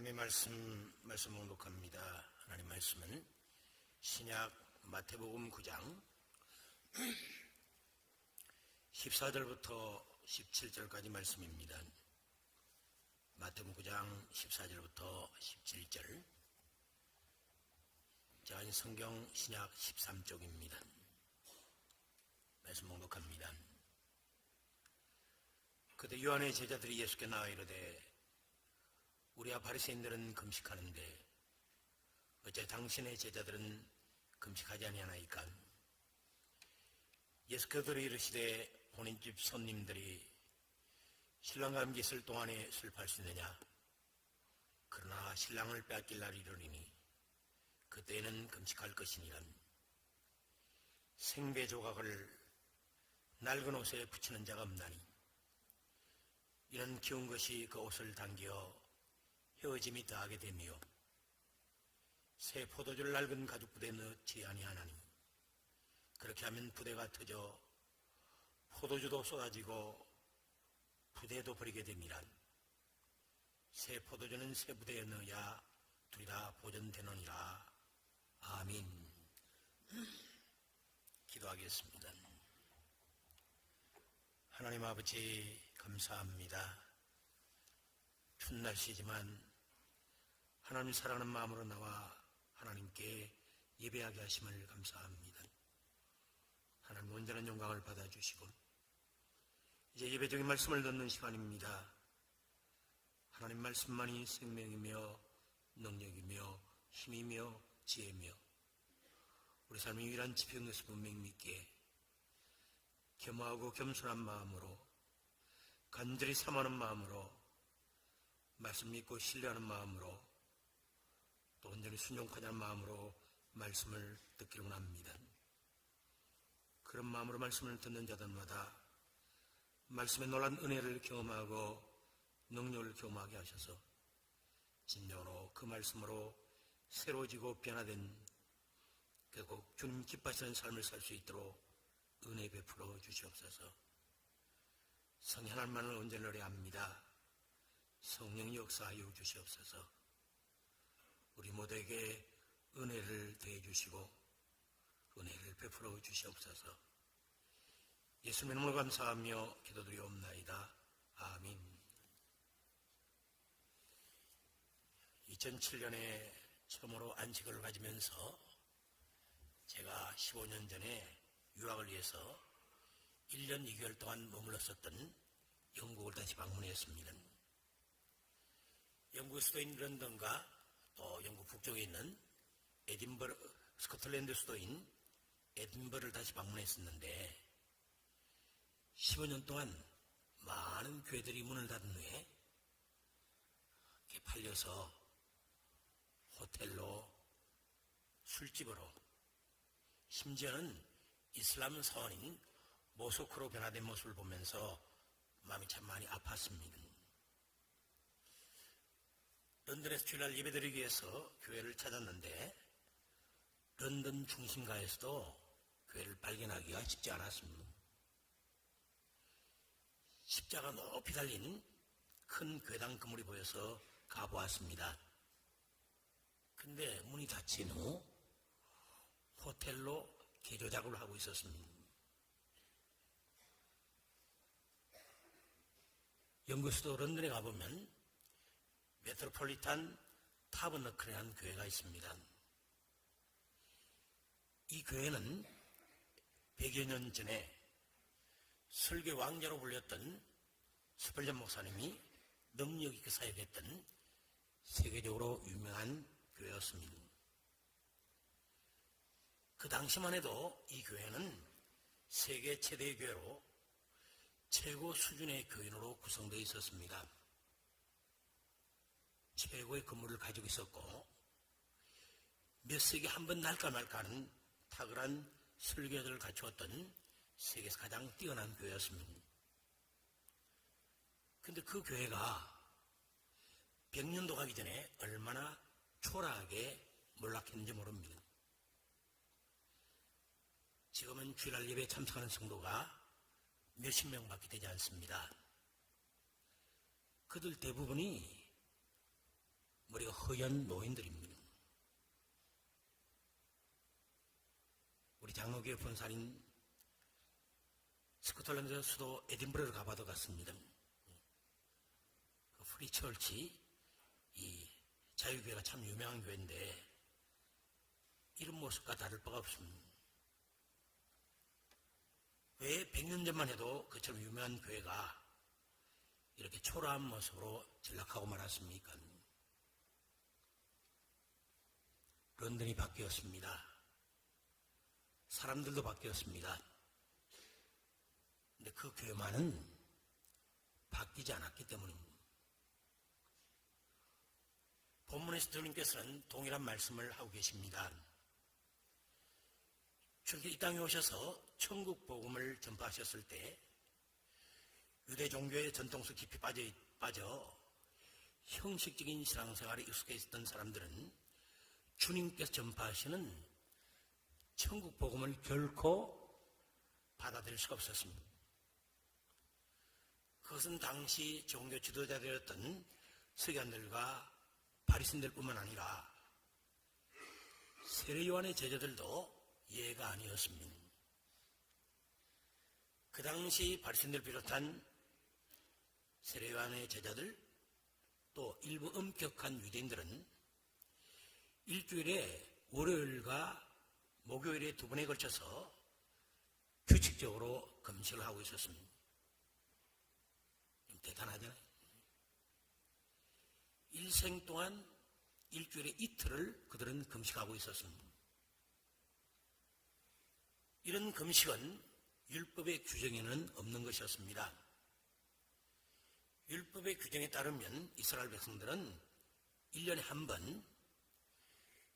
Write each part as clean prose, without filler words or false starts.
하나님의 말씀 묵독합니다. 하나님 말씀은 신약 마태복음 9장 14절부터 17절까지 말씀입니다. 마태복음 9장 14절부터 17절. 제가 성경 신약 13쪽입니다. 말씀 묵독합니다. 그때 요한의 제자들이 예수께 나와 이르되 우리와 바리새인들은 금식하는데 어째 당신의 제자들은 금식하지 아니하나이까? 예수께서 이르시되 본인 집 손님들이 신랑과 함께 있을 동안에 술팔 수 있느냐? 그러나 신랑을 빼앗길 날이 이르리니 그때에는 금식할 것이니라. 생배 조각을 낡은 옷에 붙이는 자가 없나니 이는 기운 것이 그 옷을 당겨 헤어짐이 더하게 되며 새 포도주를 낡은 가죽 부대에 넣지 아니하나니 그렇게 하면 부대가 터져 포도주도 쏟아지고 부대도 버리게 됩니다. 새 포도주는 새 부대에 넣어야 둘이 다 보존되느니라. 아멘. 기도하겠습니다. 하나님 아버지 감사합니다. 추운 날씨지만 하나님 사랑하는 마음으로 나와 하나님께 예배하게 하심을 감사합니다. 하나님 온전한 영광을 받아주시고 이제 예배적인 말씀을 듣는 시간입니다. 하나님 말씀만이 생명이며 능력이며 힘이며 지혜며 우리 삶의 유일한 지평인 것을 분명히 믿게 겸허하고 겸손한 마음으로 간절히 사모하는 마음으로 말씀 믿고 신뢰하는 마음으로 또 온전히 순종하자는 마음으로 말씀을 듣기를 원합니다. 그런 마음으로 말씀을 듣는 자들마다 말씀의 놀란 은혜를 경험하고 능력을 경험하게 하셔서 진정으로 그 말씀으로 새로워지고 변화된 결국 주님 기뻐하시는 삶을 살 수 있도록 은혜 베풀어 주시옵소서. 성령 하나님만을 온전히 노래합니다. 성령 역사하여 주시옵소서. 우리 모두에게 은혜를 더해 주시고 은혜를 베풀어 주시옵소서. 예수님의 이름으로 감사하며 기도드리옵나이다. 아멘. 2007년에 처음으로 안식을 가지면서 제가 15년 전에 유학을 위해서 1년 2개월 동안 머물렀었던 영국을 다시 방문했습니다. 영국 수도인 런던과 또 영국 북쪽에 있는 에딘버러, 스코틀랜드 수도인 에딘버러를 다시 방문했었는데 15년 동안 많은 교회들이 문을 닫은 후에 이렇게 팔려서 호텔로 술집으로 심지어는 이슬람 사원인 모스크로 변화된 모습을 보면서 마음이 참 많이 아팠습니다. 런던에서 주일날 예배드리기 위해서 교회를 찾았는데 런던 중심가에서도 교회를 발견하기가 쉽지 않았습니다. 십자가 높이 달린 큰 교회당 건물이 보여서 가보았습니다. 근데 문이 닫힌 후 호텔로 개조 작업을 하고 있었습니다. 영국 수도 런던에 가보면 메트로폴리탄 타버너클이라는 교회가 있습니다. 이 교회는 100여 년 전에 설교 왕자로 불렸던 스펄전 목사님이 능력 있게 사역했던 세계적으로 유명한 교회였습니다. 그 당시만 해도 이 교회는 세계 최대의 교회로 최고 수준의 교인으로 구성되어 있었습니다. 최고의 건물을 가지고 있었고 몇 세기 한 번 날까 말까 하는 탁월한 설교들을 갖추었던 세계에서 가장 뛰어난 교회였습니다. 그런데 그 교회가 100년도 가기 전에 얼마나 초라하게 몰락했는지 모릅니다. 지금은 주일날 예배에 참석하는 성도가 몇십 명밖에 되지 않습니다. 그들 대부분이 머리가 허연 노인들입니다. 우리 장로교회 본사인 스코틀랜드 수도 에딘버러를 가봐도 같습니다. 그 프리처치, 이 자유교회가 참 유명한 교회인데 이런 모습과 다를 바가 없습니다. 왜 100년 전만 해도 그처럼 유명한 교회가 이렇게 초라한 모습으로 전락하고 말았습니까? 런던이 바뀌었습니다. 사람들도 바뀌었습니다. 근데 그 교회만은 바뀌지 않았기 때문입니다. 본문에서 주님께서는 동일한 말씀을 하고 계십니다. 주님께서 이 땅에 오셔서 천국 복음을 전파하셨을 때 유대 종교의 전통 속 깊이 빠져 형식적인 신앙생활에 익숙해 있었던 사람들은 주님께서 전파하시는 천국 복음을 결코 받아들일 수가 없었습니다. 그것은 당시 종교 지도자들이었던 서기관들과 바리새인들뿐만 아니라 세례 요한의 제자들도 예가 아니었습니다. 그 당시 바리새인들 비롯한 세례 요한의 제자들 또 일부 엄격한 유대인들은 일주일에 월요일과 목요일에 2번에 걸쳐서 규칙적으로 금식을 하고 있었습니다. 대단하잖아요. 일생 동안 일주일에 이틀을 그들은 금식하고 있었습니다. 이런 금식은 율법의 규정에는 없는 것이었습니다. 율법의 규정에 따르면 이스라엘 백성들은 1년에 한 번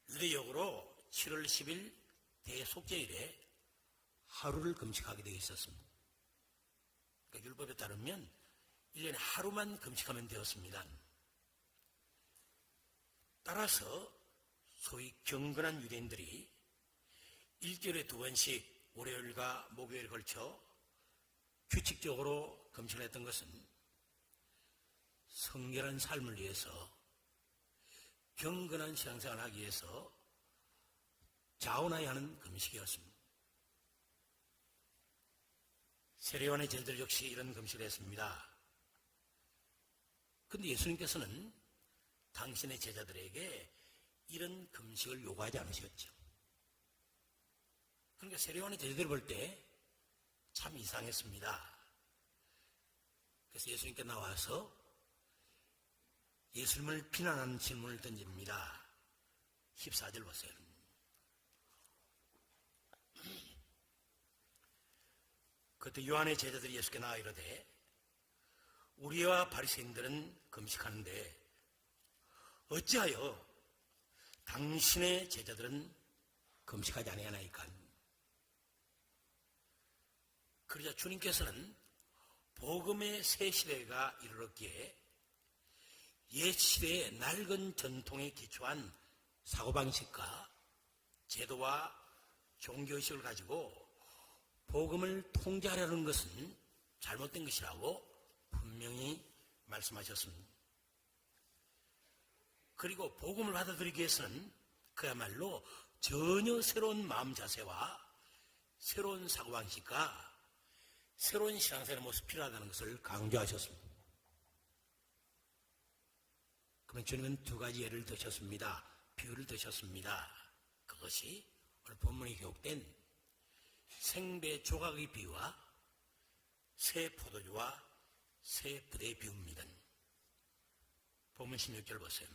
유대역으로 7월 10일 대속죄일에 하루를 금식하게 되어 있었습니다. 그러니까 율법에 따르면 1년에 하루만 금식하면 되었습니다. 따라서 소위 경건한 유대인들이 일주일에 2번씩 월요일과 목요일에 걸쳐 규칙적으로 금식을 했던 것은 성결한 삶을 위해서 경건한 신앙생활을 하기 위해서 자원해야 하는 금식이었습니다. 세례요한의 제자들 역시 이런 금식을 했습니다. 그런데 예수님께서는 당신의 제자들에게 이런 금식을 요구하지 않으셨죠. 그러니까 세례요한의 제자들을 볼 때 참 이상했습니다. 그래서 예수님께 나와서 예수님을 비난하는 질문을 던집니다. 14절 보세요. 그때 요한의 제자들이 예수께 나와 이르되 우리와 바리새인들은 금식하는데 어찌하여 당신의 제자들은 금식하지 아니하나이까? 그러자 주님께서는 복음의 새 시대가 이르렀기에 옛 시대의 낡은 전통에 기초한 사고방식과 제도와 종교의식을 가지고 복음을 통제하려는 것은 잘못된 것이라고 분명히 말씀하셨습니다. 그리고 복음을 받아들이기 위해서는 그야말로 전혀 새로운 마음 자세와 새로운 사고방식과 새로운 신앙생활의 모습이 필요하다는 것을 강조하셨습니다. 그러면 주님은 2가지 예를 드셨습니다. 비유를 드셨습니다. 그것이 오늘 본문에 기록된 생배 조각의 비유와 새 포도주와 새 부대의 비유입니다. 본문 16절 보세요.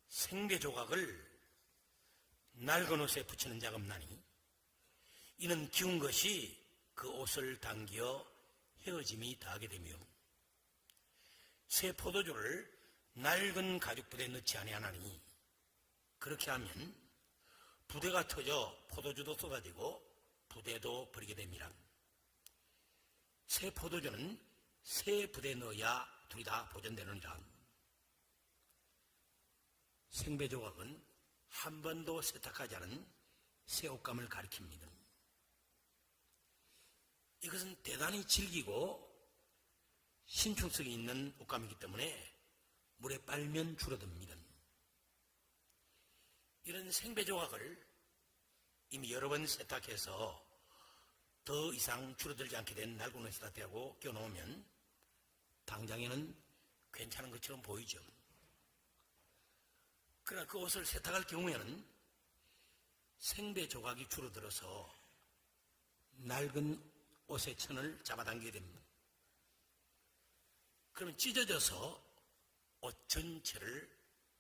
생배 조각을 낡은 옷에 붙이는 자가 없나니 이는 기운 것이 그 옷을 당겨 헤어짐이 다하게 되며 새 포도주를 낡은 가죽 부대에 넣지 아니하나니 그렇게 하면 부대가 터져 포도주도 쏟아지고 부대도 버리게 됩니다. 새 포도주는 새 부대에 넣어야 둘이 다 보존되느니라. 생배 조각은 한 번도 세탁하지 않은 새 옷감을 가리킵니다. 이것은 대단히 질기고 신축성이 있는 옷감이기 때문에 물에 빨면 줄어듭니다. 이런 생배 조각을 이미 여러 번 세탁해서 더 이상 줄어들지 않게 된 낡은 옷에다 대고 껴놓으면 당장에는 괜찮은 것처럼 보이죠. 그러나 그 옷을 세탁할 경우에는 생배 조각이 줄어들어서 낡은 옷의 천을 잡아당기게 됩니다. 그러면 찢어져서 옷 전체를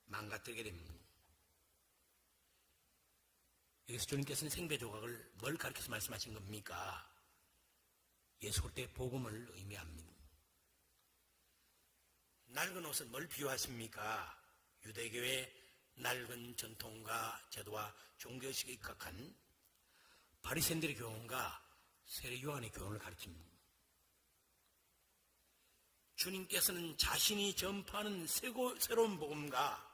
망가뜨리게 됩니다. 여기서 주님께서는 생배 조각을 뭘 가르쳐서 말씀하신 겁니까? 예수 그리스도의 복음을 의미합니다. 낡은 옷은 뭘 비유하십니까? 유대교의 낡은 전통과 제도와 종교식에 입각한 바리새인들의 교훈과 세례 요한의 교훈을 가르칩니다. 주님께서는 자신이 전파하는 새로운 복음과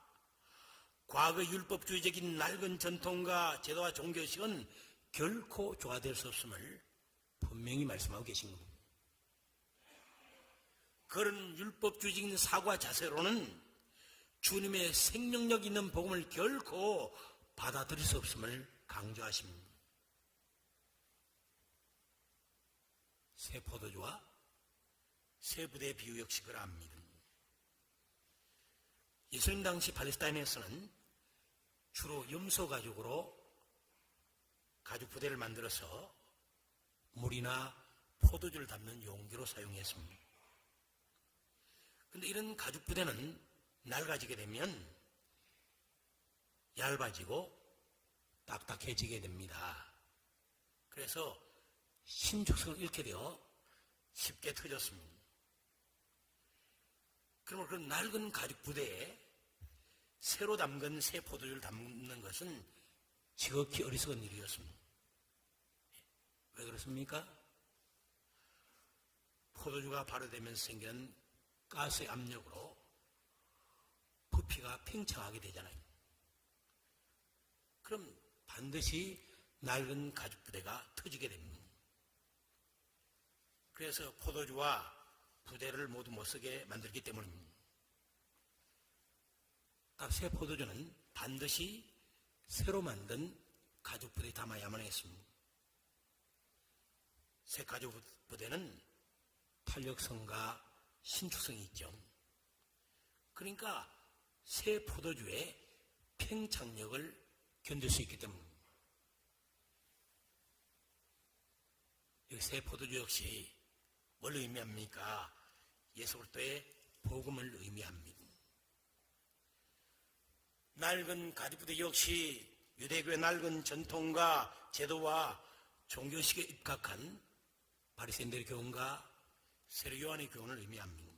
과거 율법주의적인 낡은 전통과 제도와 종교식은 결코 조화될 수 없음을 분명히 말씀하고 계신 겁니다. 그런 율법주의적인 사고와 자세로는 주님의 생명력 있는 복음을 결코 받아들일 수 없음을 강조하십니다. 새 포도주와 새 부대의 비유 역시 그러합니다. 예수님 당시 팔레스타인에서는 주로 염소 가죽으로 가죽 부대를 만들어서 물이나 포도주를 담는 용기로 사용했습니다. 그런데 이런 가죽 부대는 낡아지게 되면 얇아지고 딱딱해지게 됩니다. 그래서 신축성을 잃게 되어 쉽게 터졌습니다. 그러면 그 낡은 가죽 부대에 새로 담근 새 포도주를 담는 것은 지극히 어리석은 일이었습니다. 왜 그렇습니까? 포도주가 발효되면서 생기는 가스의 압력으로 부피가 팽창하게 되잖아요. 그럼 반드시 낡은 가죽 부대가 터지게 됩니다. 그래서 포도주와 부대를 모두 못 쓰게 만들기 때문입니다. 새 포도주는 반드시 새로 만든 가죽 부대에 담아야만 했습니다. 새 가죽 부대는 탄력성과 신축성이 있죠. 그러니까 새 포도주의 팽창력을 견딜 수 있기 때문입니다. 여기 새 포도주 역시 뭘 의미합니까? 예수 그리스도의 복음을 의미합니다. 낡은 가죽부대 역시 유대교의 낡은 전통과 제도와 종교식에 입각한 바리새인들의 교훈과 세례 요한의 교훈을 의미합니다.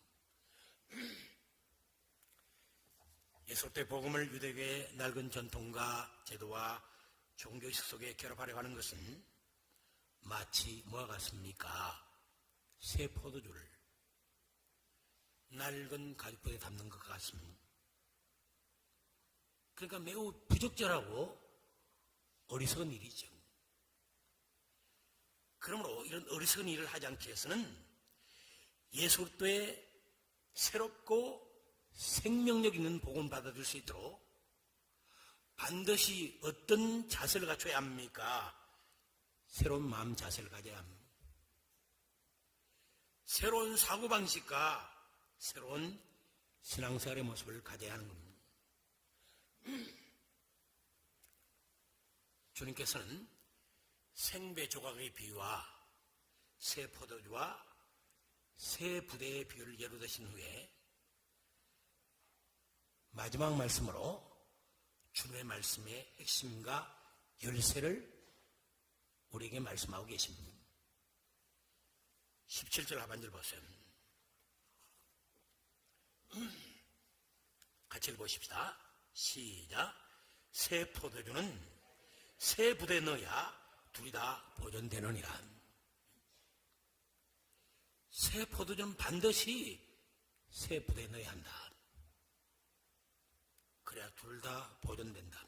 예수 그리스도의 복음을 유대교의 낡은 전통과 제도와 종교식 속에 결합하려고 하는 것은 마치 뭐와 같습니까? 새 포도주를 낡은 가죽부대에 담는 것 같습니다. 그러니까 매우 부적절하고 어리석은 일이죠. 그러므로 이런 어리석은 일을 하지 않기 위해서는 예수 그리스도의 새롭고 생명력 있는 복음을 받아들일 수 있도록 반드시 어떤 자세를 갖춰야 합니까? 새로운 마음 자세를 가져야 합니다. 새로운 사고방식과 새로운 신앙생활의 모습을 가져야 하는 겁니다. 주님께서는 생배 조각의 비유와 새 포도주와 새 부대의 비유를 예로 드신 후에 마지막 말씀으로 주님의 말씀의 핵심과 열쇠를 우리에게 말씀하고 계십니다. 17절 하반절 보세요. 같이 읽어보십시다. 시작. 새 포도주는 새 부대에 넣어야 둘이 다 보존되느니라. 새 포도주는 반드시 새 부대에 넣어야 한다. 그래야 둘 다 보존된다.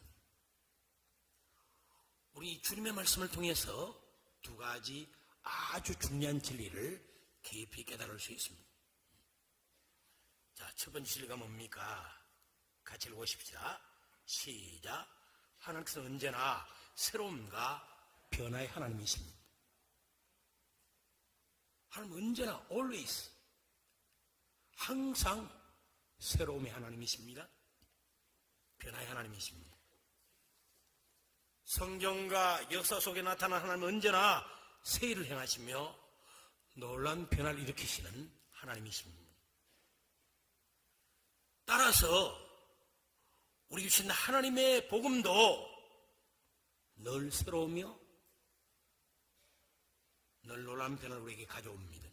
우리 주님의 말씀을 통해서 두 가지 아주 중요한 진리를 깊이 깨달을 수 있습니다. 자, 첫 번째 진리가 뭡니까? 같이 읽어보십시다. 시작. 하나님께서 언제나 새로움과 변화의 하나님이십니다. 하나님은 언제나 always 항상 새로움의 하나님이십니다. 변화의 하나님이십니다. 성경과 역사 속에 나타난 하나님은 언제나 새 일을 행하시며 놀라운 변화를 일으키시는 하나님이십니다. 따라서 우리 주신 하나님의 복음도 늘 새로우며 늘 놀라운 변화를 우리에게 가져옵니다.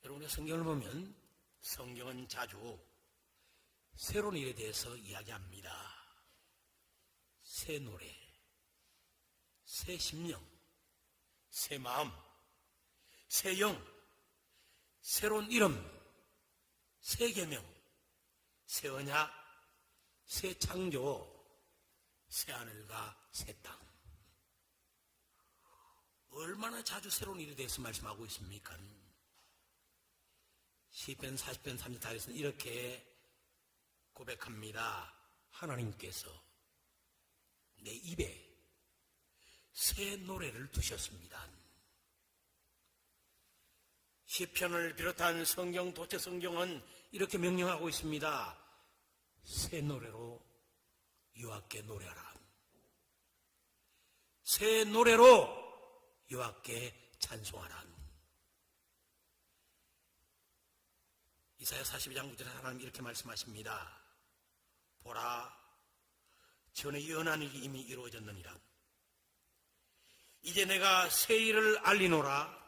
여러분의 성경을 보면 성경은 자주 새로운 일에 대해서 이야기합니다. 새 노래, 새 심령, 새 마음, 새 영, 새로운 이름, 새 계명, 새 언약, 새 창조, 새 하늘과 새 땅. 얼마나 자주 새로운 일에 대해서 말씀하고 있습니까? 시편 40편 34절에서는 이렇게 고백합니다. 하나님께서 내 입에 새 노래를 두셨습니다. 시편을 비롯한 성경, 도체 성경은 이렇게 명령하고 있습니다. 새 노래로 여호와께 노래하라. 새 노래로 여호와께 찬송하라. 이사야 42장 9절에 하나님 이렇게 말씀하십니다. 보라, 전에 연한 일이 이미 이루어졌느니라. 이제 내가 새 일을 알리노라.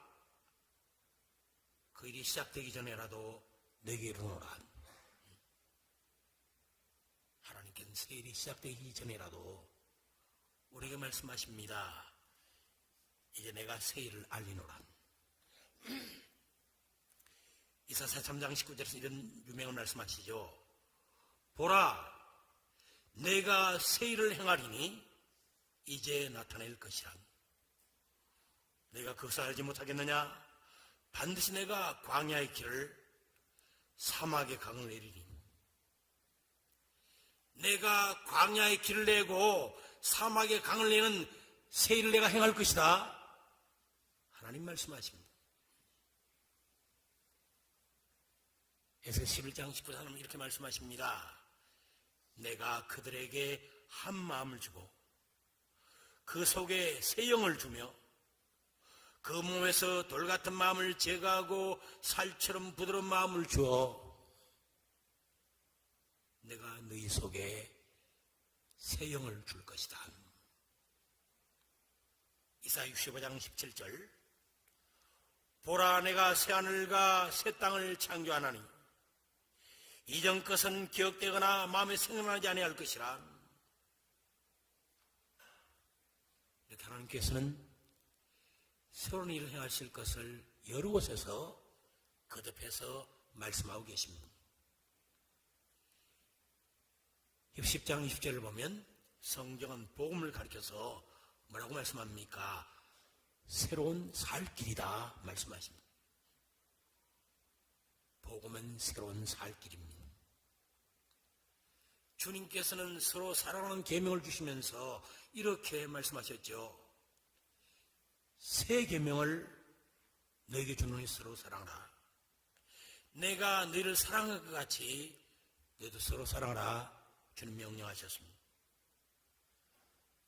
그 일이 시작되기 전에라도 내게 이르노라. 하나님께는 새 일이 시작되기 전에라도 우리에게 말씀하십니다. 이제 내가 새 일을 알리노라. 이사야 43장 19절에서 이런 유명한 말씀하시죠. 보라, 내가 새 일을 행하리니 이제 나타낼 것이라. 내가 그것을 알지 못하겠느냐? 반드시 내가 광야의 길을 사막의 강을 내리리. 내가 광야의 길을 내고 사막의 강을 내는 새 일을 내가 행할 것이다. 하나님 말씀하십니다. 에스겔 11장 19절 하나님 이렇게 말씀하십니다. 내가 그들에게 한 마음을 주고 그 속에 새 영을 주며 그 몸에서 돌 같은 마음을 제거하고 살처럼 부드러운 마음을 주어 내가 너희 속에 새 영을 줄 것이다. 이사야 65장 17절 보라, 내가 새 하늘과 새 땅을 창조하나니 이전 것은 기억되거나 마음에 생각나지 아니할 것이라. 이렇게 하나님께서는 새로운 일을 행하실 것을 여러 곳에서 거듭해서 말씀하고 계십니다. 10장 20절을 보면 성경은 복음을 가리켜서 뭐라고 말씀합니까? 새로운 살 길이다 말씀하십니다. 복음은 새로운 살 길입니다. 주님께서는 서로 사랑하는 계명을 주시면서 이렇게 말씀하셨죠. 새 계명을 너에게 주노니 서로 사랑하라. 내가 너희를 사랑할 것 같이 너희도 서로 사랑하라. 주님 명령하셨습니다.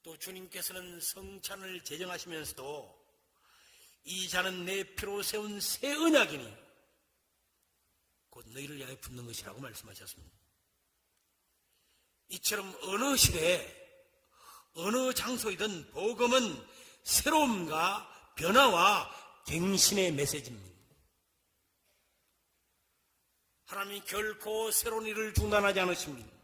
또 주님께서는 성찬을 제정하시면서도 이 잔은 내 피로 세운 새 언약이니 곧 너희를 위하여 붓는 것이라고 말씀하셨습니다. 이처럼 어느 시대에 어느 장소이든 복음은 새로움과 변화와 갱신의 메시지입니다. 하나님이 결코 새로운 일을 중단하지 않으십니다.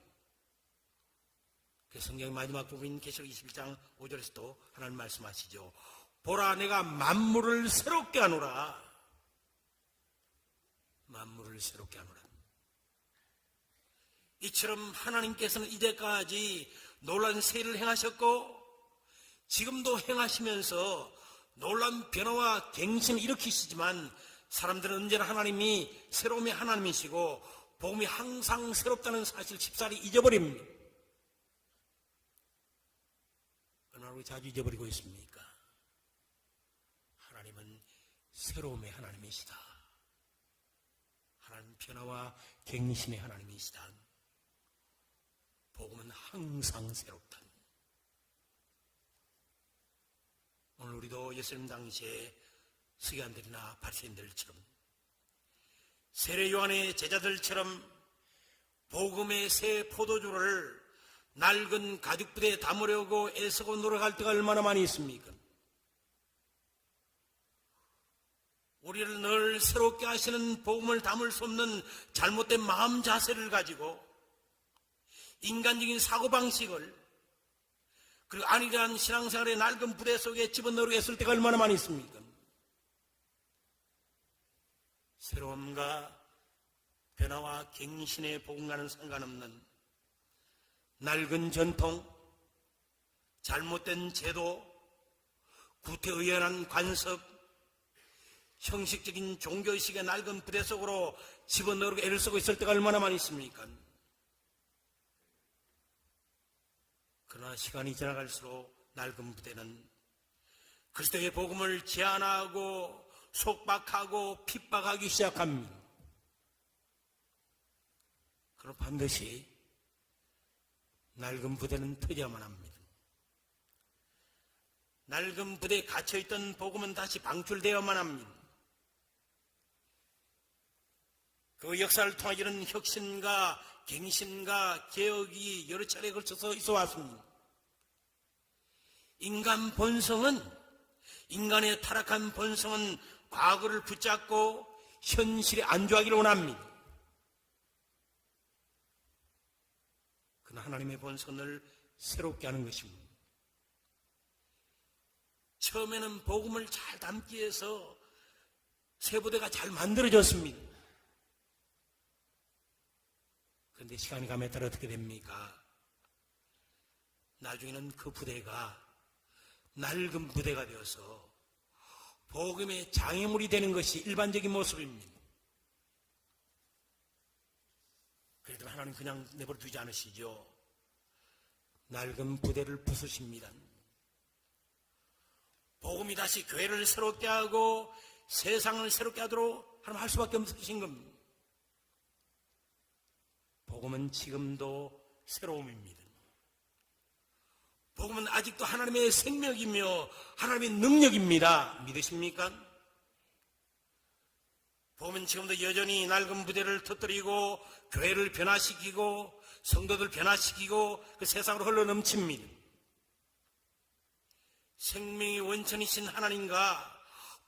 그 성경의 마지막 부분인 계시록 21장 5절에서도 하나님 말씀하시죠. 보라, 내가 만물을 새롭게 하노라. 만물을 새롭게 하노라. 이처럼 하나님께서는 이제까지 놀라운 새 일을 행하셨고 지금도 행하시면서 놀라운 변화와 갱신을 일으키시지만 사람들은 언제나 하나님이 새로움의 하나님이시고 복음이 항상 새롭다는 사실 쉽사리 잊어버립니다. 얼마나 우리 자주 잊어버리고 있습니까? 하나님은 새로움의 하나님이시다. 하나님 변화와 갱신의 하나님이시다. 복음은 항상 새롭다. 오늘 우리도 예수님 당시에 서기관들이나 바리새인들처럼 세례 요한의 제자들처럼 복음의 새 포도주를 낡은 가죽부대에 담으려고 애쓰고 노력할 때가 얼마나 많이 있습니까? 우리를 늘 새롭게 하시는 복음을 담을 수 없는 잘못된 마음 자세를 가지고 인간적인 사고방식을 그리고 안일한 신앙생활의 낡은 부대 속에 집어넣으려고 했을 때가 얼마나 많이 있습니까? 새로움과 변화와 갱신의 복음과는 상관없는 낡은 전통, 잘못된 제도, 구태의연한 관습, 형식적인 종교의식의 낡은 부대 속으로 집어넣으려고 애를 쓰고 있을 때가 얼마나 많이 있습니까? 그러나 시간이 지나갈수록 낡은 부대는 그리스도의 복음을 제한하고 속박하고 핍박하기 시작합니다. 그럼 반드시 낡은 부대는 터져야만 합니다. 낡은 부대에 갇혀있던 복음은 다시 방출되어야만 합니다. 그 역사를 통해 이런 혁신과 갱신과 개혁이 여러 차례에 걸쳐서 있어 왔습니다. 인간의 타락한 본성은 과거를 붙잡고 현실에 안주하기를 원합니다. 그러나 하나님의 본성을 새롭게 하는 것입니다. 처음에는 복음을 잘 담기 위해서 새 부대가 잘 만들어졌습니다. 그런데 시간이 감에 따라 어떻게 됩니까? 나중에는 그 부대가 낡은 부대가 되어서 복음의 장애물이 되는 것이 일반적인 모습입니다. 그래도 하나님 그냥 내버려 두지 않으시죠. 낡은 부대를 부수십니다. 복음이 다시 교회를 새롭게 하고 세상을 새롭게 하도록 하나님 할 수밖에 없으신 겁니다. 복음은 지금도 새로움입니다. 복음은 아직도 하나님의 생명이며 하나님의 능력입니다. 믿으십니까? 복음은 지금도 여전히 낡은 부대를 터뜨리고 교회를 변화시키고 성도들 변화시키고 그 세상으로 흘러넘칩니다. 생명의 원천이신 하나님과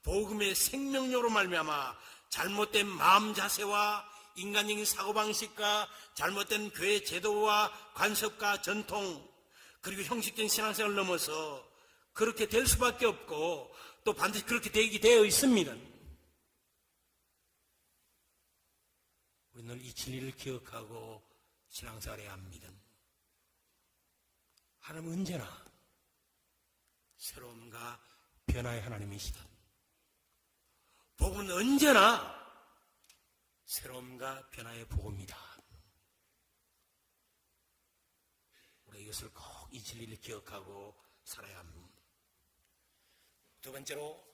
복음의 생명력으로 말미암아 잘못된 마음 자세와 인간적인 사고방식과 잘못된 교회 제도와 관습과 전통 그리고 형식적인 신앙생활을 넘어서 그렇게 될 수밖에 없고 또 반드시 그렇게 되어 있습니다. 우리는 이 진리를 기억하고 신앙생활해야 합니다. 하나님은 언제나 새로움과 변화의 하나님이시다. 복음은 언제나 새로움과 변화의 복음이다. 우리가 이것을 꼭 이 진리를 기억하고 살아야 합니다. 두 번째로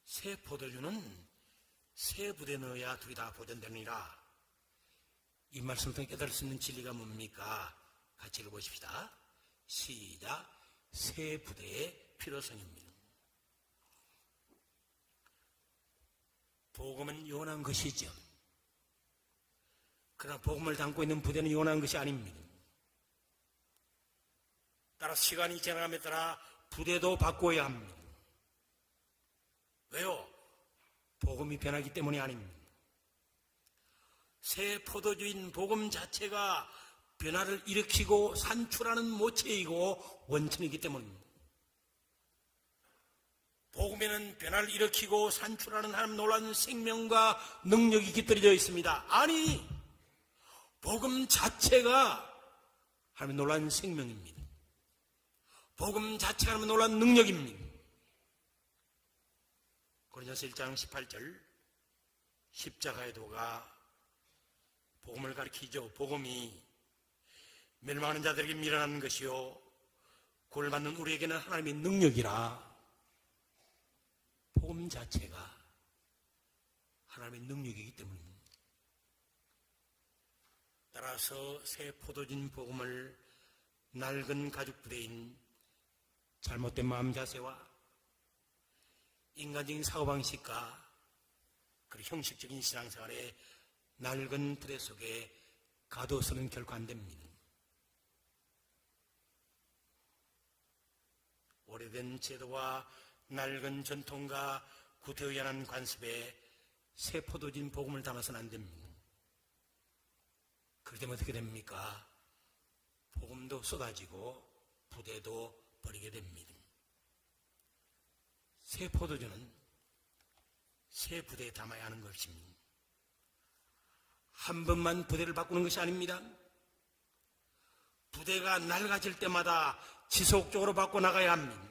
새 포도주는 새 부대에 넣어야 둘이 다 보존되느니라. 이 말씀을 통해 깨달을 수 있는 진리가 뭡니까? 같이 읽어보십시다. 시작. 새 부대의 필요성입니다. 복음은 영원한 것이죠. 그러나 복음을 담고 있는 부대는 영원한 것이 아닙니다. 따라서 시간이 지나감에 따라 부대도 바꿔야 합니다. 왜요? 복음이 변하기 때문이 아닙니다. 새 포도주인 복음 자체가 변화를 일으키고 산출하는 모체이고 원천이기 때문입니다. 복음에는 변화를 일으키고 산출하는 하나님 놀라운 생명과 능력이 깃들여져 있습니다. 아니, 복음 자체가 하나님의 놀라운 생명입니다. 복음 자체가 하나님의 놀라운 능력입니다. 고린도서 1장 18절 십자가의 도가 복음을 가리키죠. 복음이 멸망하는 자들에게 미련한 것이요 구원을 받는 우리에게는 하나님의 능력이라. 복음 자체가 하나님의 능력이기 때문입니다. 따라서 새 포도진 복음을 낡은 가죽 부대인 잘못된 마음 자세와 인간적인 사고방식과 그리고 형식적인 신앙생활의 낡은 부대 속에 가둬서는 결코 안 됩니다. 오래된 제도와 낡은 전통과 구태의연한 관습에 새 포도진 복음을 담아서는 안 됩니다. 그럴 때면 어떻게 됩니까? 복음도 쏟아지고 부대도 버리게 됩니다. 새 포도주는 새 부대에 담아야 하는 것입니다. 한 번만 부대를 바꾸는 것이 아닙니다. 부대가 낡아질 때마다 지속적으로 바꿔나가야 합니다.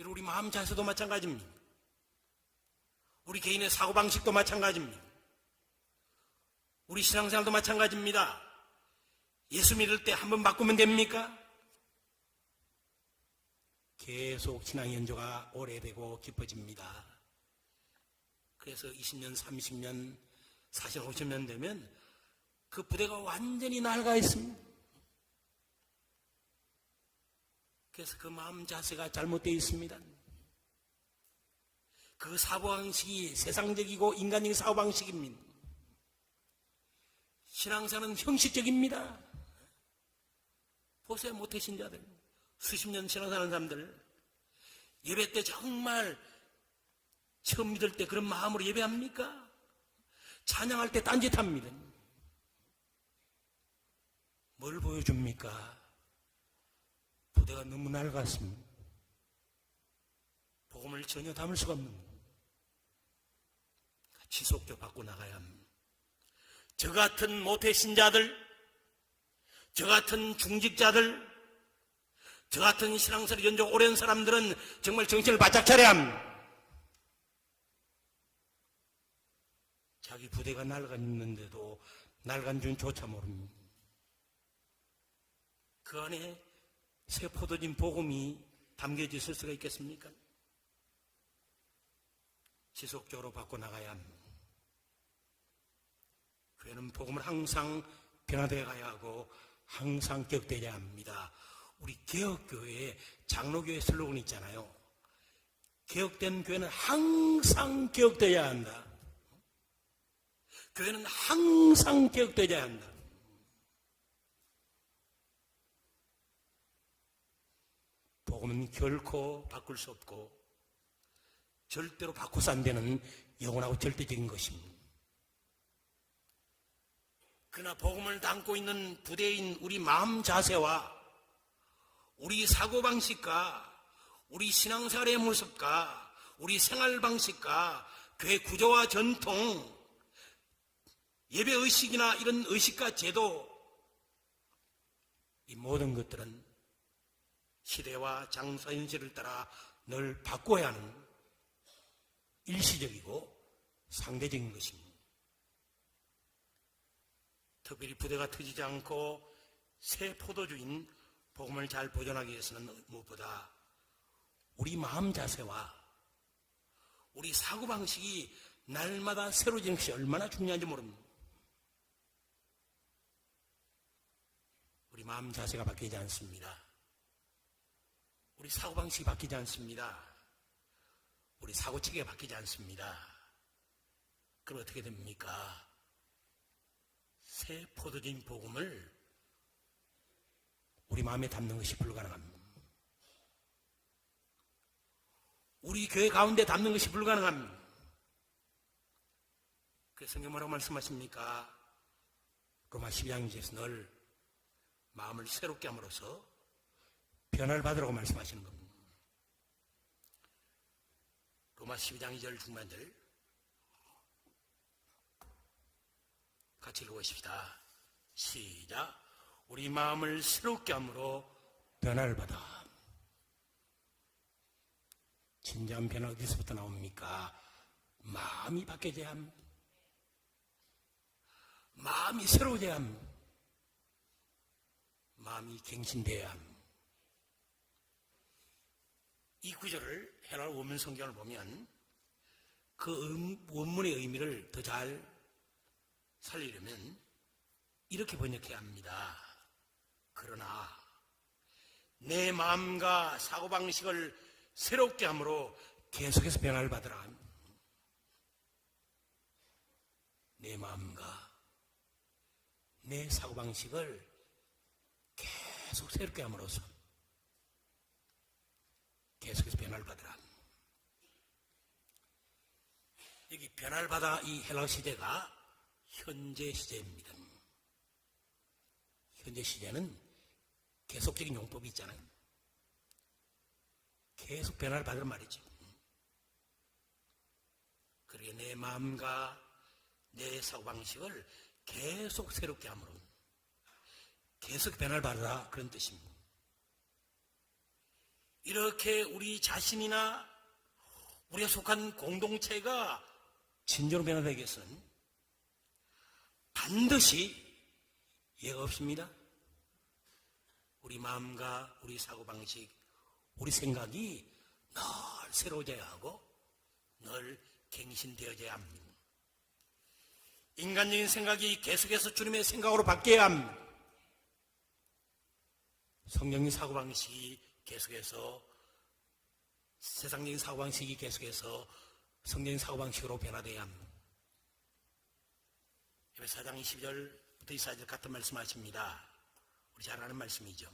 우리 마음 자세도 마찬가지입니다. 우리 개인의 사고방식도 마찬가지입니다. 우리 신앙생활도 마찬가지입니다. 예수 믿을 때 한 번 바꾸면 됩니까? 계속 신앙 연조가 오래되고 깊어집니다. 그래서 20년, 30년, 40, 50년 되면 그 부대가 완전히 낡아 있습니다. 그래서 그 마음 자세가 잘못되어 있습니다. 그 사고방식이 세상적이고 인간적인 사고방식입니다. 신앙사는 형식적입니다. 보세요, 모태신자들, 수십 년 신앙사는 사람들, 예배 때 정말 처음 믿을 때 그런 마음으로 예배합니까? 찬양할 때 딴짓합니다. 뭘 보여줍니까? 부대가 너무 낡았습니다. 복음을 전혀 담을 수가 없는 거예요. 지속적으로 바꿔나가야 합니다. 저 같은 모태신자들, 저 같은 중직자들, 저 같은 신앙생활 연적 오랜 사람들은 정말 정신을 바짝 차려야 합니다. 자기 부대가 낡았는데도 낡은 줄조차 모릅니다. 그 안에 새 포도진 복음이 담겨져 있을 수가 있겠습니까? 지속적으로 바꿔나가야 합니다. 교회는 복음을 항상 변화되어 가야 하고 항상 격되어야 합니다. 우리 개혁교회의 장로교회 슬로건이 있잖아요. 개혁된 교회는 항상 개혁되어야 한다. 교회는 항상 개혁되어야 한다. 복음은 결코 바꿀 수 없고 절대로 바꿔서 안 되는 영원하고 절대적인 것입니다. 그러나 복음을 담고 있는 부대인 우리 마음 자세와 우리 사고방식과 우리 신앙생활의 모습과 우리 생활방식과 교회 구조와 전통, 예배의식이나 이런 의식과 제도, 이 모든 것들은 시대와 장사 현실을 따라 늘 바꿔야 하는 일시적이고 상대적인 것입니다. 특별히 부대가 터지지 않고 새 포도주인 복음을 잘 보존하기 위해서는 무엇보다 우리 마음 자세와 우리 사고방식이 날마다 새로워지는 것이 얼마나 중요한지 모릅니다. 우리 마음 자세가 바뀌지 않습니다. 우리 사고방식이 바뀌지 않습니다. 우리 사고체계가 바뀌지 않습니다. 그럼 어떻게 됩니까? 새 포도진 복음을 우리 마음에 담는 것이 불가능합니다. 우리 교회 가운데 담는 것이 불가능합니다. 그래서 성경 뭐라고 말씀하십니까? 로마 12장에서 늘 마음을 새롭게 함으로써 변화를 받으라고 말씀하시는 겁니다. 로마 12장 2절 중반절 같이 읽어보십시다. 시작. 우리 마음을 새롭게 함으로 변화를 받아. 진정한 변화 어디서부터 나옵니까? 마음이 바뀌어져야 함. 마음이 새로워져야 함. 마음이 갱신되어야 함. 이 구절을 헬라어 원문 성경을 보면 그 원문의 의미를 더 잘 살리려면 이렇게 번역해야 합니다. 그러나 내 마음과 사고방식을 새롭게 함으로 계속해서 변화를 받으라. 내 마음과 내 사고방식을 계속 새롭게 함으로써 계속해서 변화를 받으라. 여기 변화를 받아 이 헬라 시대가 현재 시제입니다. 현재 시제는 계속적인 용법이 있잖아요. 계속 변화를 받으란 말이죠. 그러게 내 마음과 내 사고방식을 계속 새롭게 함으로 계속 변화를 받으라, 그런 뜻입니다. 이렇게 우리 자신이나 우리가 속한 공동체가 진정으로 변화되기 위해서는 반드시 예가 없습니다. 우리 마음과 우리 사고방식, 우리 생각이 늘 새로워져야 하고 늘 갱신되어져야 합니다. 인간적인 생각이 계속해서 주님의 생각으로 바뀌어야 합니다. 성경적인 사고방식이 계속해서, 세상적인 사고방식이 계속해서 성경적인 사고방식으로 변화되어야 합니다. 에베소 4장 22절부터 24절 같은 말씀하십니다. 우리 잘 아는 말씀이죠.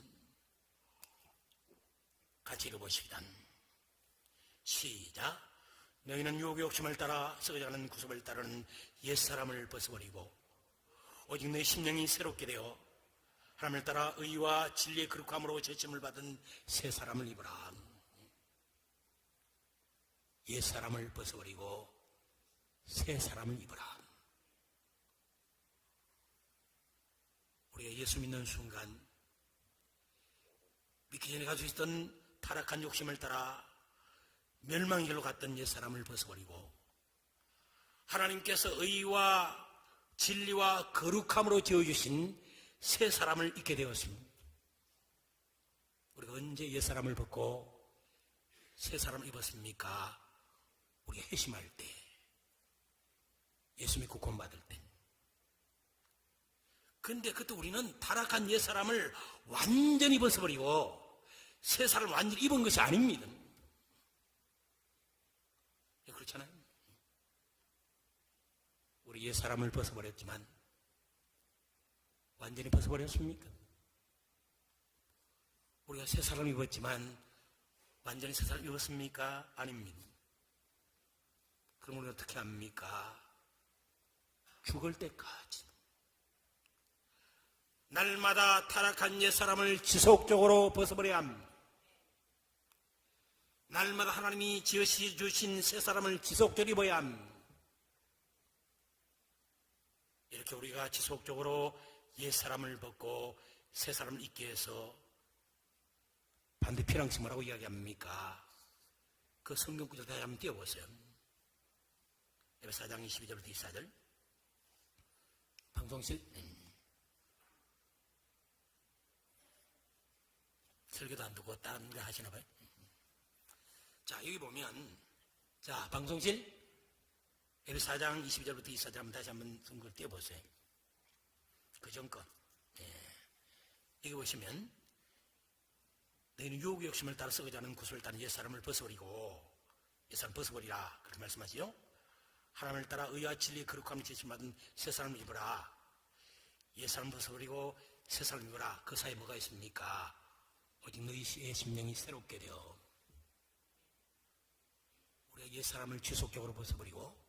같이 읽어보십시다. 시작. 너희는 유혹의 욕심을 따라 썩어가는 구습을 따르는 옛사람을 벗어버리고 오직 너희 심령이 새롭게 되어 하나님을 따라 의와 진리의 거룩함으로 제침을 받은 새 사람을 입으라. 옛사람을 벗어버리고 새 사람을 입으라. 우리가 예수 믿는 순간 믿기 전에 가지고 있던 타락한 욕심을 따라 멸망의 길로 갔던 옛사람을 벗어버리고 하나님께서 의와 진리와 거룩함으로 지어주신 새 사람을 입게 되었습니다. 우리가 언제 옛사람을 벗고 새 사람을 입었습니까? 우리가 회심할 때, 예수 믿고 구원받을 때. 그런데 그때 우리는 타락한 옛사람을 완전히 벗어버리고 새 사람을 완전히 입은 것이 아닙니다. 그렇잖아요. 우리 옛사람을 벗어버렸지만 완전히 벗어버렸습니까? 우리가 새 사람을 입었지만 완전히 새 사람을 입었습니까? 아닙니다. 그럼 우리는 어떻게 합니까? 죽을 때까지 날마다 타락한 옛사람을 지속적으로 벗어버려야 합니다. 날마다 하나님이 지어주신 새 사람을 지속적으로 입어야 합니다. 이렇게 우리가 지속적으로 옛사람을 벗고 새 사람을 입기 위해서 반대편항시 뭐라고 이야기합니까? 그 성경 구절 다시 한번 띄워보세요. 에베소 4장 22절부터 24절. 방송실 설교도 안 듣고 다른 거 하시나 봐요. 자, 여기 보면, 자, 방송실 에베소 4장 22절부터 24절 한번 다시 한번 성경을 띄워보세요. 그 전 거. 여기 보시면 너희는 유혹의 욕심을 따라 썩어지 않은 구슬을 따는 옛사람을 벗어버리고 옛사람 벗어버리라, 그렇게 말씀하시죠. 하나님을 따라 의와 진리의 거룩함을 제시받은 새 사람을 입으라. 옛사람 벗어버리고 새 사람을 입으라. 그 사이에 뭐가 있습니까? 오직 너희의 심령이 새롭게 되어 우리가 옛사람을 지속적으로 벗어버리고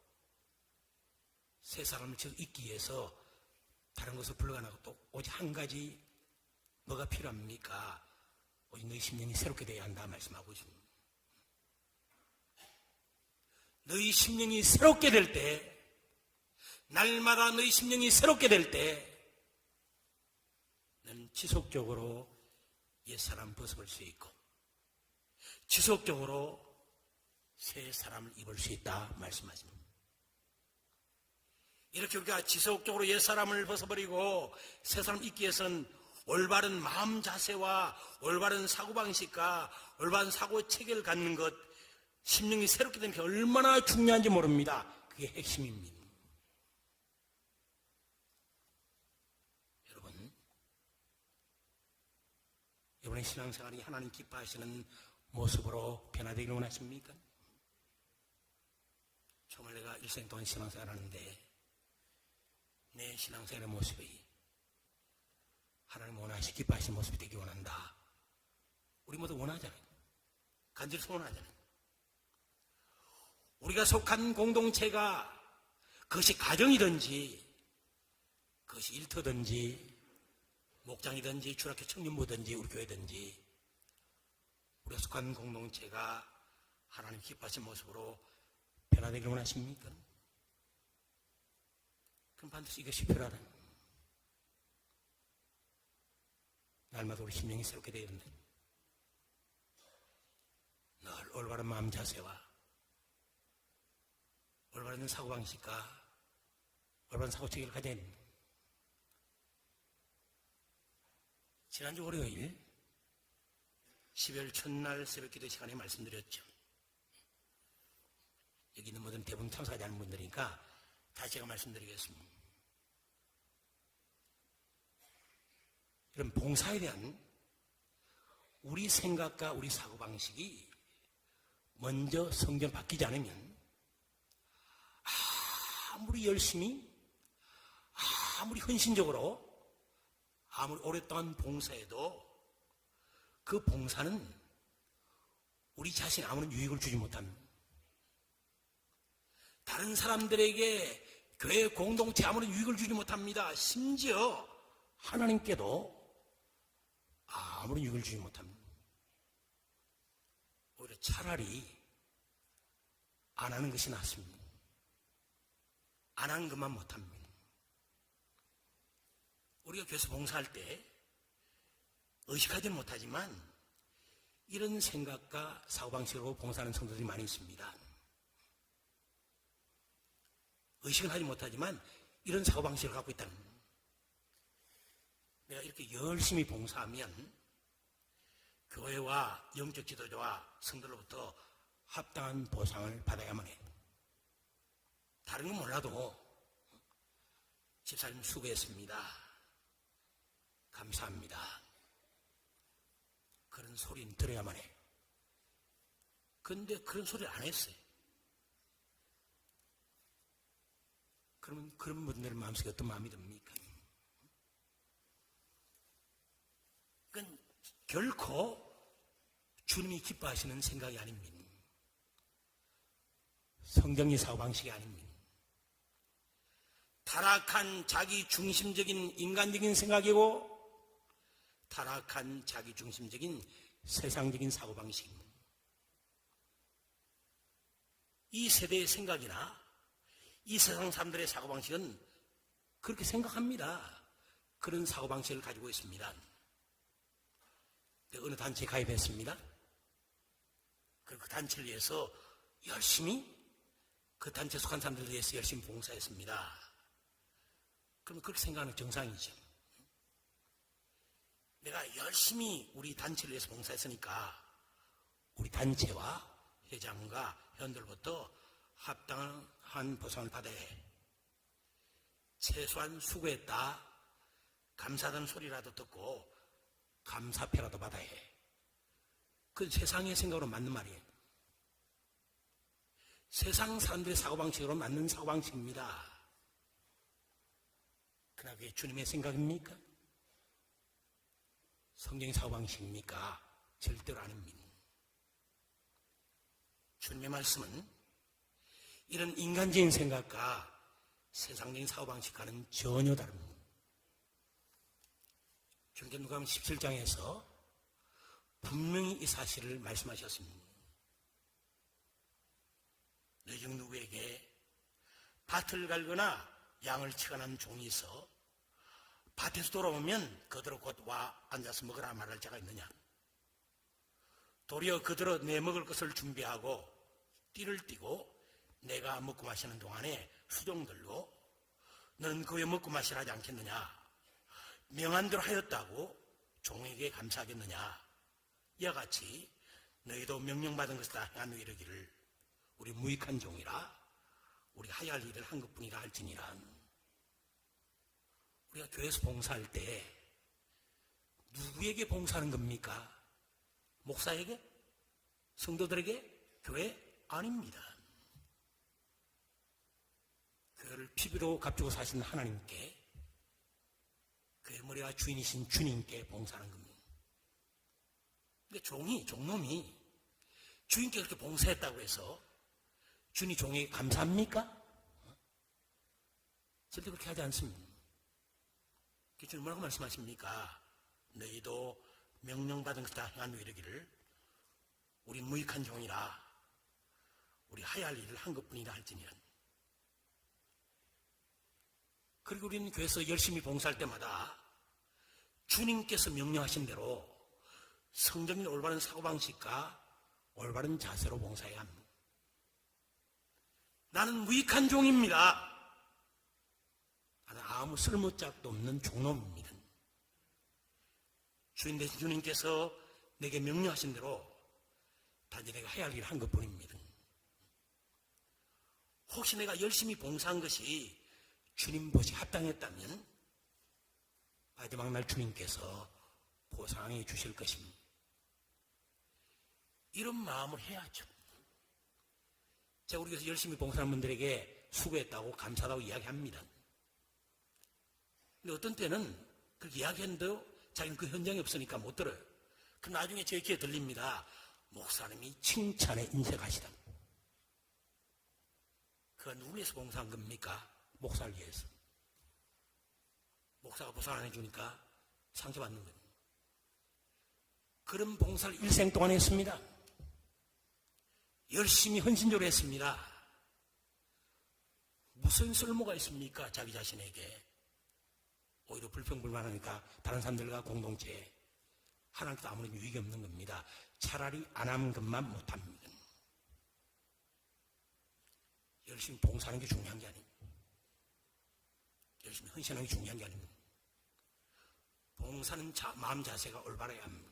새 사람을 입기 위해서 다른 것을 불러가나고 또 오직 한 가지 뭐가 필요합니까? 오직 너희 심령이 새롭게 되어야 한다 말씀하고 있습니다. 너희 심령이 새롭게 될 때, 날마다 너희 심령이 새롭게 될 때 너는 지속적으로 옛사람 벗어볼 수 있고 지속적으로 새 사람을 입을 수 있다 말씀하십니다. 이렇게 우리가 지속적으로 옛사람을 벗어버리고 새사람 있기 위해서는 올바른 마음 자세와 올바른 사고방식과 올바른 사고 체계를 갖는 것, 심령이 새롭게 되는 게 얼마나 중요한지 모릅니다. 그게 핵심입니다. 여러분, 이번에 신앙생활이 하나님 기뻐하시는 모습으로 변화되기를 원하십니까? 정말 내가 일생 동안 신앙생활 하는데 내 신앙생활의 모습이 하나님 원하시 기뻐하시는 모습이 되기 원한다. 우리 모두 원하잖아요. 간절히 소원하잖아요. 우리가 속한 공동체가 그것이 가정이든지 그것이 일터든지 목장이든지 중학교 청년부든지 우리 교회든지 우리가 속한 공동체가 하나님 기뻐하시는 모습으로 변화되기를 원하십니까? 그럼 반드시 이것이 필요하다. 날마다 우리 심령이 새롭게 되어야 된다. 늘 올바른 마음 자세와 올바른 사고방식과 올바른 사고체계를 가져야 됩니다. 지난주 월요일 12월 첫날 새벽기도 시간에 말씀드렸죠. 여기 있는 모든 대부분 참석하지 않은 분들이니까 다시 제가 말씀드리겠습니다. 이런 봉사에 대한 우리 생각과 우리 사고방식이 먼저 성경 바뀌지 않으면 아무리 열심히 아무리 헌신적으로 아무리 오랫동안 봉사해도 그 봉사는 우리 자신에 아무런 유익을 주지 못합니다. 다른 사람들에게 교회 공동체 아무런 유익을 주지 못합니다. 심지어 하나님께도 아무런 유익을 주지 못합니다. 오히려 차라리 안 하는 것이 낫습니다. 안 하는 것만 못합니다. 우리가 교회에서 봉사할 때 의식하지는 못하지만 이런 생각과 사고방식으로 봉사하는 성도들이 많이 있습니다. 의식은 하지 못하지만 이런 사고방식을 갖고 있다는 거예요. 내가 이렇게 열심히 봉사하면 교회와 영적 지도자와 성도로부터 합당한 보상을 받아야만 해요. 다른 건 몰라도 집사님 수고했습니다. 감사합니다. 그런 소리는 들어야만 해요. 그런데 그런 소리를 안 했어요. 그러면 그런 분들의 마음속에 어떤 마음이 듭니까? 그건 결코 주님이 기뻐하시는 생각이 아닙니다. 성경의 사고방식이 아닙니다. 타락한 자기 중심적인 인간적인 생각이고 타락한 자기 중심적인 세상적인 사고방식입니다. 이 세대의 생각이나 이 세상 사람들의 사고방식은 그렇게 생각합니다. 그런 사고방식을 가지고 있습니다. 어느 단체에 가입했습니다. 그리고 그 단체를 위해서 열심히 그 단체에 속한 사람들을 위해서 열심히 봉사했습니다. 그러면 그렇게 생각하는 게 정상이죠. 내가 열심히 우리 단체를 위해서 봉사했으니까 우리 단체와 회장과 회원들부터 합당한 보상을 받아야 해. 최소한 수고했다. 감사하다는 소리라도 듣고 감사패라도 받아야 해. 그건 세상의 생각으로 맞는 말이에요. 세상 사람들의 사고방식으로 맞는 사고방식입니다. 그러나 그게 주님의 생각입니까? 성경의 사고방식입니까? 절대로 아닙니다. 주님의 말씀은 이런 인간적인 생각과 세상적인 사고방식과는 전혀 다릅니다. 주님께서 누가복음 17장에서 분명히 이 사실을 말씀하셨습니다. 너희 중 누구에게 밭을 갈거나 양을 치거나 종이 있어 밭에서 돌아오면 그대로 곧 와 앉아서 먹으라 말할 자가 있느냐? 도리어 그대로 내 먹을 것을 준비하고 띠를 띠고 내가 먹고 마시는 동안에 수종들로 너는 그 외 먹고 마시라 하지 않겠느냐? 명한 대로 하였다고 종에게 감사하겠느냐? 이와 같이 너희도 명령받은 것이다 행하며 이르기를 우리 무익한 종이라 우리 하야 할 일을 한 것뿐이라 할지니라. 우리가 교회에서 봉사할 때 누구에게 봉사하는 겁니까? 목사에게? 성도들에게? 교회? 아닙니다. 교회를 피부로 값주고 사신 하나님께, 교회 머리와 주인이신 주님께 봉사하는 겁니다. 근데 종놈이 주인께 그렇게 봉사했다고 해서 주인이 종에게 감사합니까? 절대 그렇게 하지 않습니다. 주님 뭐라고 말씀하십니까? 너희도 명령받은 것다 행하며 이르기를 우리 무익한 종이라 우리 하야 할 일을 한 것뿐이라 할지니라. 그리고 우리는 교회에서 열심히 봉사할 때마다 주님께서 명령하신 대로 성경의 올바른 사고방식과 올바른 자세로 봉사해야 합니다. 나는 무익한 종입니다. 나는 아무 쓸모짝도 없는 종놈입니다. 주인 대신 주님께서 내게 명령하신 대로 단지 내가 해야 할 일을 한 것뿐입니다. 혹시 내가 열심히 봉사한 것이 주님 보시 합당했다면 마지막 날 주님께서 보상해 주실 것입니다. 이런 마음을 해야죠. 제가 우리 교회에서 열심히 봉사하는 분들에게 수고했다고 감사하다고 이야기합니다. 근데 어떤 때는 그렇게 이야기했는데도 자기는 그 현장에 없으니까 못 들어요. 그럼 나중에 제 귀에 들립니다. 목사님이 칭찬에 인색하시다. 그가 누구 위해서 봉사한 겁니까? 목사를 위해서. 목사가 보상 안 해주니까 상처받는 겁니다. 그런 봉사를 일생 동안 했습니다. 열심히 헌신적으로 했습니다. 무슨 쓸모가 있습니까? 자기 자신에게. 오히려 불평불만하니까 다른 사람들과 공동체에 하나님께도 아무런 유익이 없는 겁니다. 차라리 안 하는 것만 못합니다. 열심히 봉사하는 게 중요한 게 아닙니다. 열심히 헌신하는 게 중요한 게 아닙니다. 봉사는 마음 자세가 올바라야 합니다.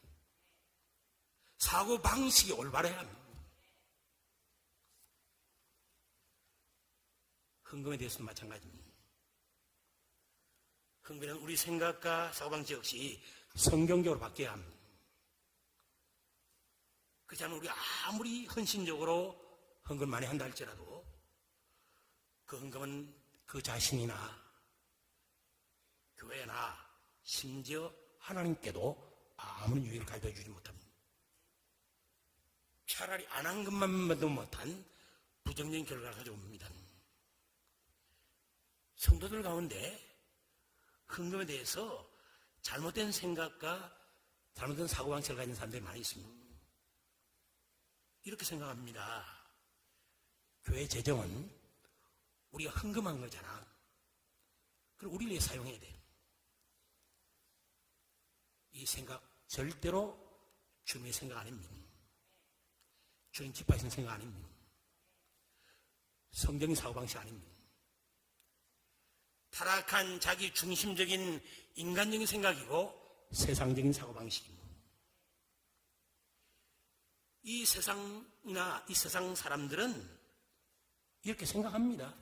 사고 방식이 올바라야 합니다. 헌금에 대해서는 마찬가지입니다. 헌금은 우리 생각과 사고방식 역시 성경적으로 바뀌어야 합니다. 그렇지 않으면 우리 아무리 헌신적으로 헌금 많이 한다 할지라도 그 헌금은 그 자신이나 교회나 심지어 하나님께도 아무런 유익을 가져다 주지 못합니다. 차라리 안 한 것만도 못한 부정적인 결과를 가져옵니다. 성도들 가운데 헌금에 대해서 잘못된 생각과 잘못된 사고방식을 가진 사람들이 많이 있습니다. 이렇게 생각합니다. 교회 재정은 우리가 헌금한 거잖아. 그럼 우리를 위해 사용해야 돼. 이 생각 절대로 주님의 생각 아닙니다. 주님 기뻐하시는 생각 아닙니다. 성경의 사고방식 아닙니다. 타락한 자기 중심적인 인간적인 생각이고 세상적인 사고방식입니다. 이 세상이나 이 세상 사람들은 이렇게 생각합니다.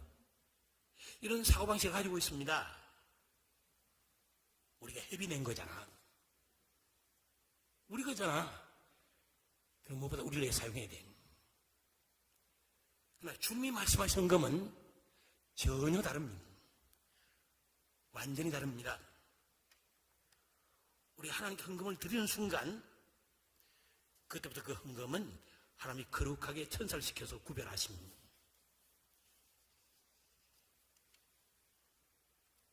이런 사고방식을 가지고 있습니다. 우리가 해비낸 거잖아. 우리 거잖아. 그럼 무엇보다 우리를 위해 사용해야 돼. 그러나 주님이 말씀하신 헌금은 전혀 다릅니다. 완전히 다릅니다. 우리 하나님께 헌금을 드리는 순간 그때부터 그 헌금은 하나님이 거룩하게 천살시켜서 구별하십니다.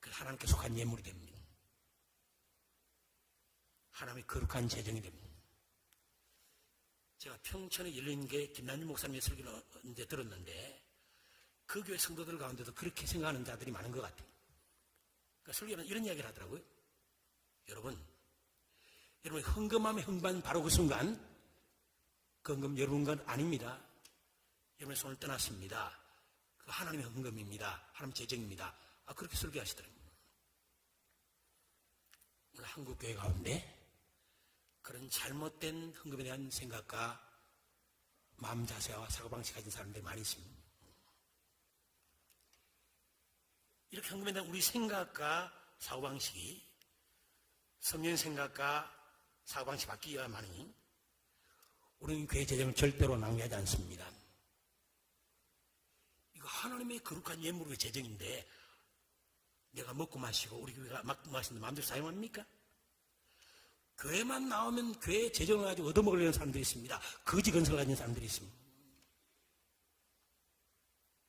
그 하나님께 속한 예물이 됩니다. 하나님의 거룩한 재정이 됩니다. 제가 평촌에 열린게 김남일 목사님의 설교를 언제 들었는데 그 교회 성도들 가운데도 그렇게 생각하는 자들이 많은 것 같아요. 그러니까 설교는 이런 이야기를 하더라고요. 여러분 헌금함에 헌반 바로 그 순간 그 헌금 여러분 건 아닙니다. 여러분의 손을 떠났습니다. 그 하나님의 헌금입니다. 하나님 재정입니다. 그렇게 설교하시더라고요. 오늘 한국 교회 가운데 그런 잘못된 헌금에 대한 생각과 마음 자세와 사고방식 가진 사람들이 많이 있습니다. 이렇게 헌금에 대한 우리 생각과 사고방식이 성령 생각과 사고방식이 바뀌어야만이 우리는 교회 재정을 절대로 낭비하지 않습니다. 이거 하나님의 거룩한 예물의 재정인데 내가 먹고 마시고 우리 교회가 먹고 마시는데 마음대로 사용합니까? 교회만 나오면 교회 재정을 가지고 얻어먹으려는 사람들이 있습니다. 거지 건설을 가진 사람들이 있습니다.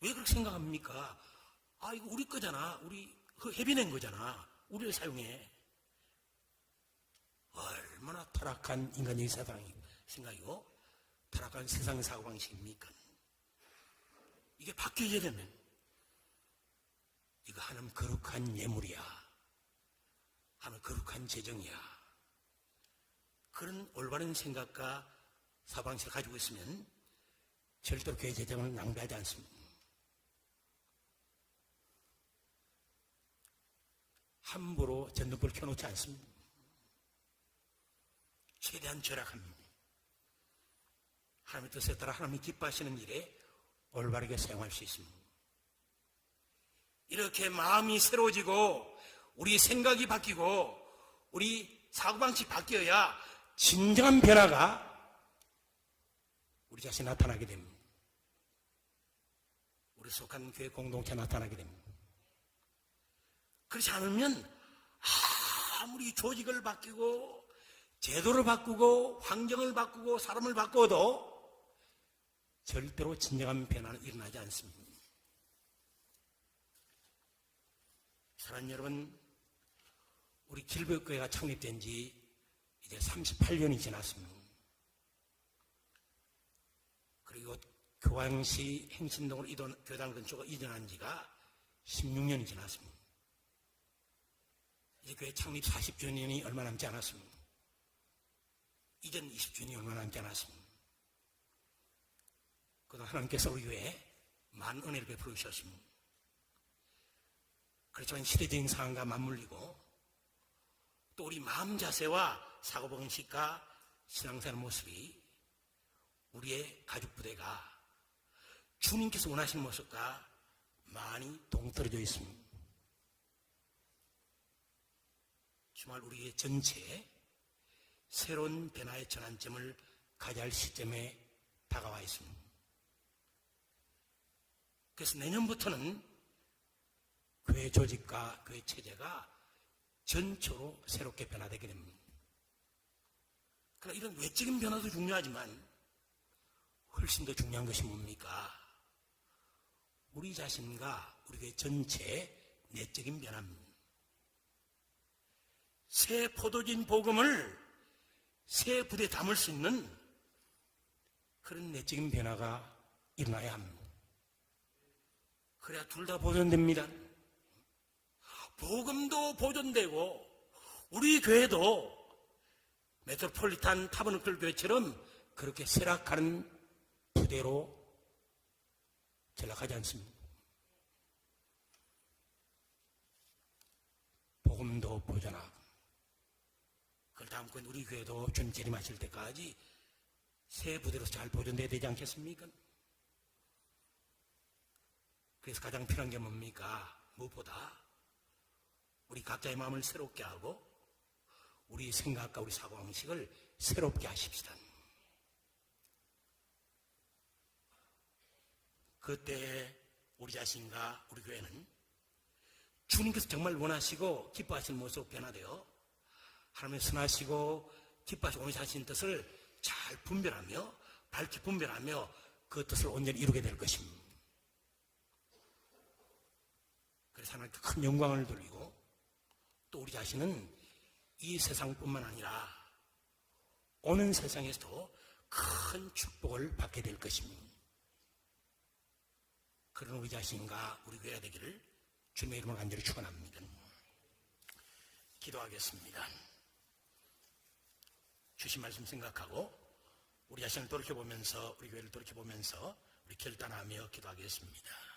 왜 그렇게 생각합니까? 이거 우리 거잖아. 우리 해비낸 거잖아. 우리를 사용해. 얼마나 타락한 인간적인 생각이고 타락한 세상의 사고방식입니까? 이게 바뀌어야 되면 이거 하나님 거룩한 예물이야. 하나님 거룩한 재정이야. 그런 올바른 생각과 사고방식을 가지고 있으면 절대로 교회 재정을 낭비하지 않습니다. 함부로 전등불을 켜놓지 않습니다. 최대한 절약합니다. 하나님의 뜻에 따라 하나님이 기뻐하시는 일에 올바르게 사용할 수 있습니다. 이렇게 마음이 새로워지고 우리 생각이 바뀌고 우리 사고방식이 바뀌어야 진정한 변화가 우리 자신이 나타나게 됩니다. 우리 속한 교회 공동체에 나타나게 됩니다. 그렇지 않으면 아무리 조직을 바뀌고 제도를 바꾸고 환경을 바꾸고 사람을 바꿔도 절대로 진정한 변화는 일어나지 않습니다. 사랑하는 여러분, 우리 길보교회가 창립된 지 이제 38년이 지났습니다. 그리고 교황시 행신동으로 교단 근처가 이전한 지가 16년이 지났습니다. 이제 교회 창립 40주년이 얼마 남지 않았습니다. 이전 20주년이 얼마 남지 않았습니다. 그동안 하나님께서 우리 교회에 많은 은혜를 베풀어 주셨습니다. 그렇지만 시대적인 상황과 맞물리고 또 우리 마음 자세와 사고방식과 신앙생활 모습이 우리의 가족 부대가 주님께서 원하시는 모습과 많이 동떨어져 있습니다. 정말 우리의 전체에 새로운 변화의 전환점을 가져야 할 시점에 다가와 있습니다. 그래서 내년부터는 교회 조직과 교회 체제가 전체로 새롭게 변화되게 됩니다. 그러나 이런 외적인 변화도 중요하지만 훨씬 더 중요한 것이 뭡니까? 우리 자신과 우리 교회 전체의 내적인 변화입니다. 새 포도진 복음을 새 부대에 담을 수 있는 그런 내적인 변화가 일어나야 합니다. 그래야 둘 다 보존됩니다. 복음도 보존되고 우리 교회도 메트로폴리탄 타버너클 교회처럼 그렇게 쇠락하는 부대로 전락하지 않습니다. 복음도 보존하고 그걸 다음건 우리 교회도 주님 재림하실 때까지 새 부대로 잘 보존돼야 되지 않겠습니까? 그래서 가장 필요한 게 뭡니까? 무엇보다 우리 각자의 마음을 새롭게 하고 우리 생각과 우리 사고방식을 새롭게 하십시다. 그때 우리 자신과 우리 교회는 주님께서 정말 원하시고 기뻐하시는 모습으로 변화되어 하나님의 선하시고 기뻐하시고 원하시는 뜻을 잘 분별하며 밝히 분별하며 그 뜻을 온전히 이루게 될 것입니다. 그래서 하나님께 큰 영광을 돌리고 또 우리 자신은 이 세상뿐만 아니라 오는 세상에서도 큰 축복을 받게 될 것입니다. 그런 우리 자신과 우리 교회가 되기를 주님의 이름으로 간절히 축원합니다. 기도하겠습니다. 주신 말씀 생각하고 우리 자신을 돌이켜보면서 우리 교회를 돌이켜보면서 우리 결단하며 기도하겠습니다.